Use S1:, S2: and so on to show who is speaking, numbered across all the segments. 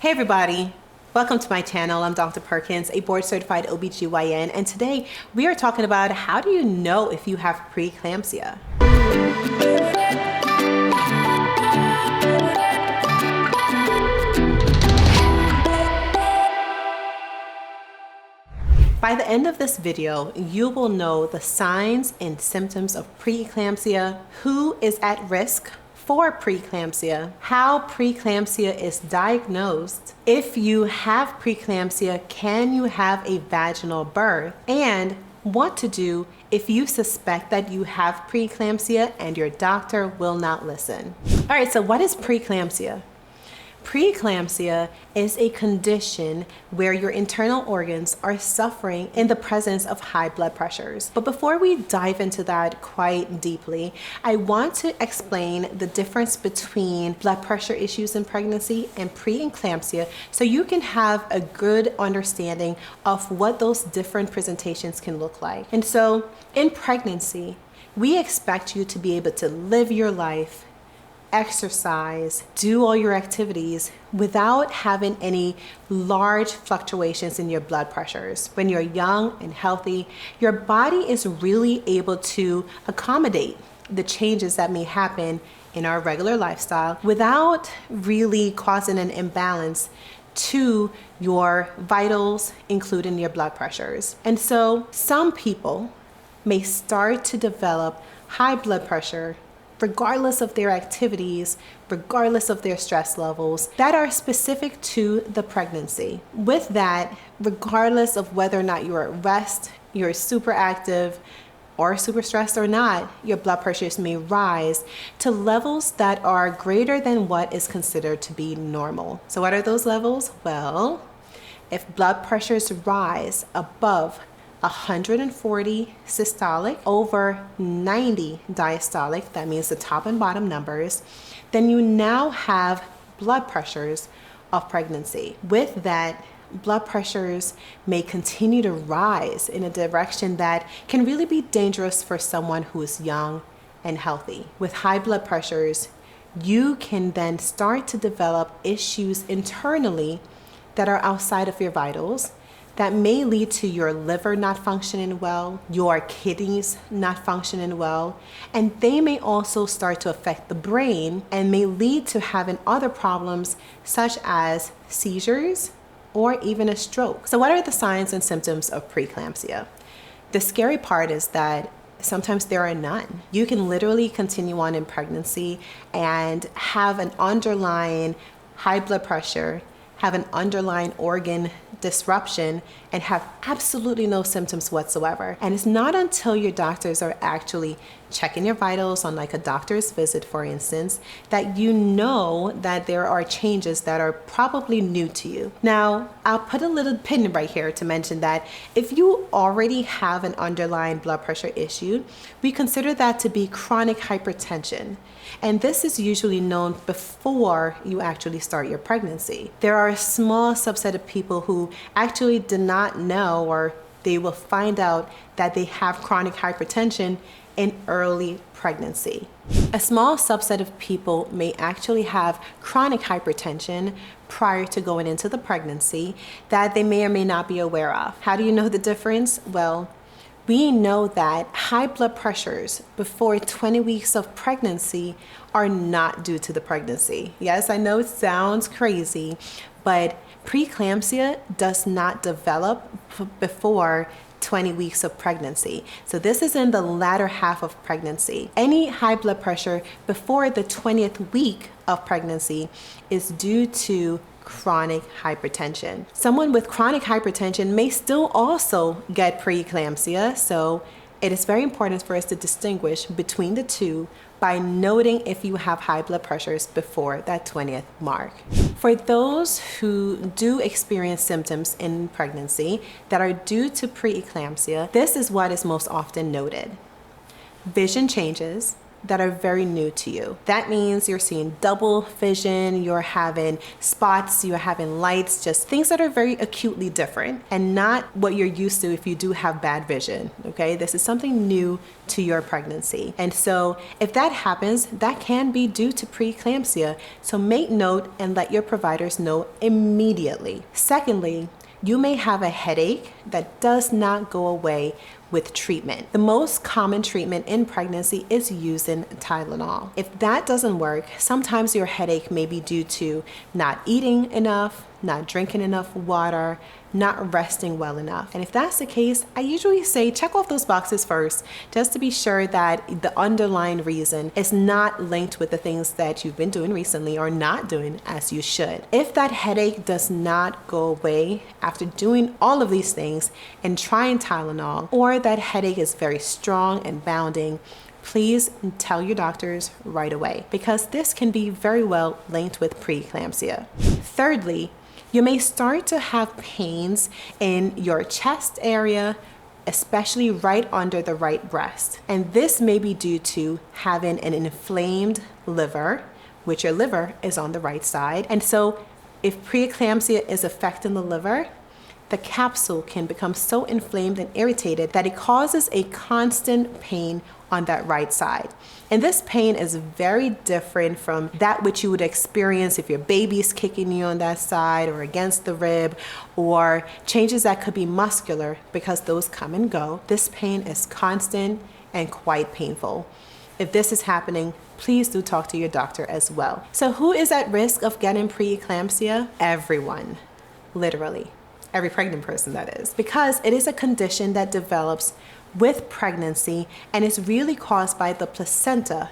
S1: Hey everybody, welcome to my channel. I'm Dr. Perkins, a board certified OBGYN, and today we are talking about how do you know if you have preeclampsia. By the end of this video, you will know the signs and symptoms of preeclampsia, who is at risk for preeclampsia, how preeclampsia is diagnosed, if you have preeclampsia, can you have a vaginal birth, and what to do if you suspect that you have preeclampsia and your doctor will not listen. All right, so what is preeclampsia? Preeclampsia is a condition where your internal organs are suffering in the presence of high blood pressures. But before we dive into that quite deeply, I want to explain the difference between blood pressure issues in pregnancy and preeclampsia so you can have a good understanding of what those different presentations can look like. And so in pregnancy, we expect you to be able to live your life, exercise, do all your activities without having any large fluctuations in your blood pressures. When you're young and healthy, your body is really able to accommodate the changes that may happen in our regular lifestyle without really causing an imbalance to your vitals, including your blood pressures. And so some people may start to develop high blood pressure regardless of their activities, regardless of their stress levels that are specific to the pregnancy. With that, regardless of whether or not you're at rest, you're super active, or super stressed or not, your blood pressures may rise to levels that are greater than what is considered to be normal. So what are those levels? Well, if blood pressures rise above 140 systolic over 90 diastolic, that means the top and bottom numbers, then you now have blood pressures of pregnancy. With that, blood pressures may continue to rise in a direction that can really be dangerous for someone who is young and healthy. With high blood pressures, you can then start to develop issues internally that are outside of your vitals that may lead to your liver not functioning well, your kidneys not functioning well, and they may also start to affect the brain and may lead to having other problems such as seizures or even a stroke. So what are the signs and symptoms of preeclampsia? The scary part is that sometimes there are none. You can literally continue on in pregnancy and have an underlying high blood pressure, have an underlying organ disruption, and have absolutely no symptoms whatsoever. And it's not until your doctors are actually checking your vitals on like a doctor's visit, for instance, that you know that there are changes that are probably new to you. Now, I'll put a little pin right here to mention that if you already have an underlying blood pressure issue, we consider that to be chronic hypertension. And this is usually known before you actually start your pregnancy. There are a small subset of people who actually do not know, or they will find out that they have chronic hypertension in early pregnancy. A small subset of people may actually have chronic hypertension prior to going into the pregnancy that they may or may not be aware of. How do you know the difference? Well, we know that high blood pressures before 20 weeks of pregnancy are not due to the pregnancy. Yes, I know it sounds crazy, but preeclampsia does not develop before 20 weeks of pregnancy. So this is in the latter half of pregnancy. Any high blood pressure before the 20th week of pregnancy is due to chronic hypertension. Someone with chronic hypertension may still also get preeclampsia, so it is very important for us to distinguish between the two by noting if you have high blood pressures before that 20th mark. For those who do experience symptoms in pregnancy that are due to preeclampsia, this is what is most often noted. Vision changes, that are very new to you. That means you're seeing double vision, you're having spots, you're having lights, just things that are very acutely different and not what you're used to if you do have bad vision, okay? This is something new to your pregnancy. And so if that happens, that can be due to preeclampsia. So make note and let your providers know immediately. Secondly, you may have a headache that does not go away with treatment. The most common treatment in pregnancy is using Tylenol. If that doesn't work, sometimes your headache may be due to not eating enough, not drinking enough water, not resting well enough. And if that's the case, I usually say check off those boxes first, just to be sure that the underlying reason is not linked with the things that you've been doing recently or not doing as you should. If that headache does not go away after doing all of these things and trying Tylenol, or that headache is very strong and bounding, please tell your doctors right away, because this can be very well linked with preeclampsia. Thirdly, you may start to have pains in your chest area, especially right under the right breast. And this may be due to having an inflamed liver, which your liver is on the right side. And so if preeclampsia is affecting the liver, the capsule can become so inflamed and irritated that it causes a constant pain on that right side. And this pain is very different from that which you would experience if your baby's kicking you on that side or against the rib, or changes that could be muscular, because those come and go. This pain is constant and quite painful. If this is happening, please do talk to your doctor as well. So who is at risk of getting preeclampsia? Everyone, literally. Every pregnant person, that is, because it is a condition that develops with pregnancy and is really caused by the placenta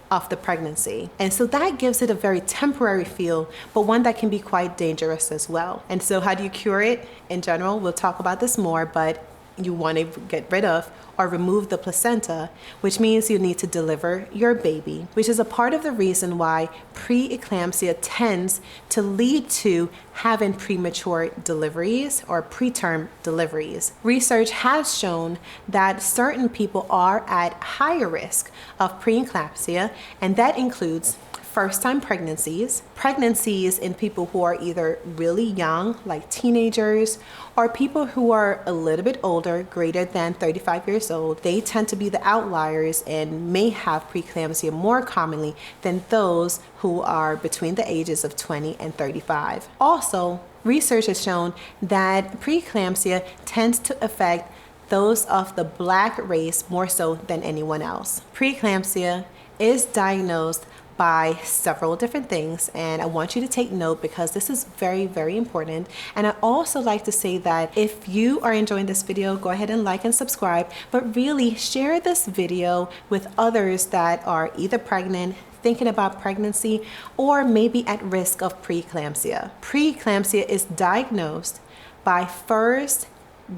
S1: of the pregnancy. And so that gives it a very temporary feel, but one that can be quite dangerous as well. And so how do you cure it? In general, we'll talk about this more, but you want to get rid of or remove the placenta, which means you need to deliver your baby, which is a part of the reason why preeclampsia tends to lead to having premature deliveries or preterm deliveries. Research has shown that certain people are at higher risk of preeclampsia, and that includes first-time pregnancies, pregnancies in people who are either really young, like teenagers, or people who are a little bit older, greater than 35 years old. They tend to be the outliers and may have preeclampsia more commonly than those who are between the ages of 20 and 35. Also, research has shown that preeclampsia tends to affect those of the Black race more so than anyone else. Preeclampsia is diagnosed by several different things, and I want you to take note because this is very, very important. And I also like to say that if you are enjoying this video, go ahead and like and subscribe, but really share this video with others that are either pregnant, thinking about pregnancy, or maybe at risk of preeclampsia. Preeclampsia is diagnosed by first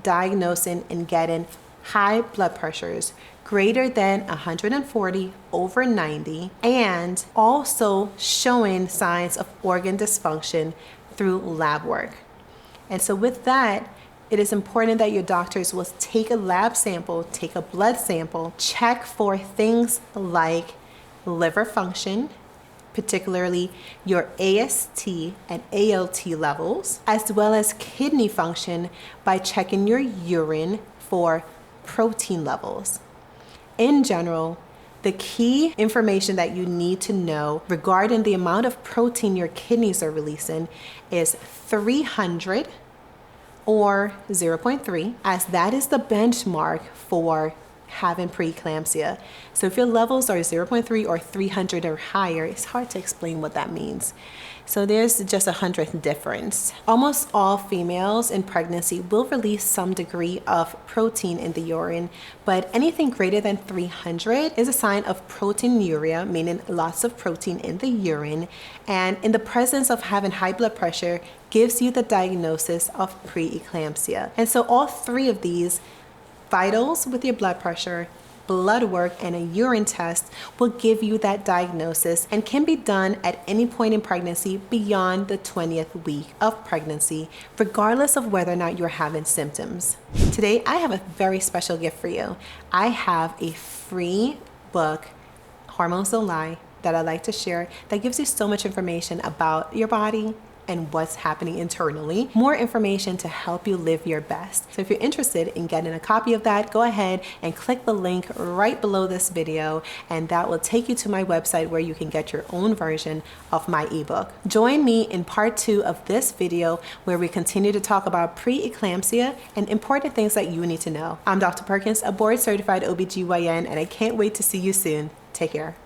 S1: diagnosing and getting high blood pressures greater than 140 over 90, and also showing signs of organ dysfunction through lab work. And so with that, it is important that your doctors will take a lab sample, take a blood sample, check for things like liver function, particularly your AST and ALT levels, as well as kidney function by checking your urine for protein levels. In general, the key information that you need to know regarding the amount of protein your kidneys are releasing is 300 or 0.3, as that is the benchmark for having preeclampsia. So if your levels are 0.3 or 300 or higher, it's hard to explain what that means. So there's just 100 difference. Almost all females in pregnancy will release some degree of protein in the urine, but anything greater than 300 is a sign of proteinuria, meaning lots of protein in the urine, and in the presence of having high blood pressure gives you the diagnosis of preeclampsia. And so all three of these, vitals with your blood pressure, blood work, and a urine test, will give you that diagnosis and can be done at any point in pregnancy beyond the 20th week of pregnancy, regardless of whether or not you're having symptoms. Today, I have a very special gift for you. I have a free book Hormones Don't Lie, that I like to share that gives you so much information about your body and what's happening internally, more information to help you live your best. So if you're interested in getting a copy of that, go ahead and click the link right below this video, and that will take you to my website where you can get your own version of my ebook. Join me in part 2 of this video where we continue to talk about pre-eclampsia and important things that you need to know. I'm Dr. Perkins, a board certified OBGYN, and I can't wait to see you soon. Take care.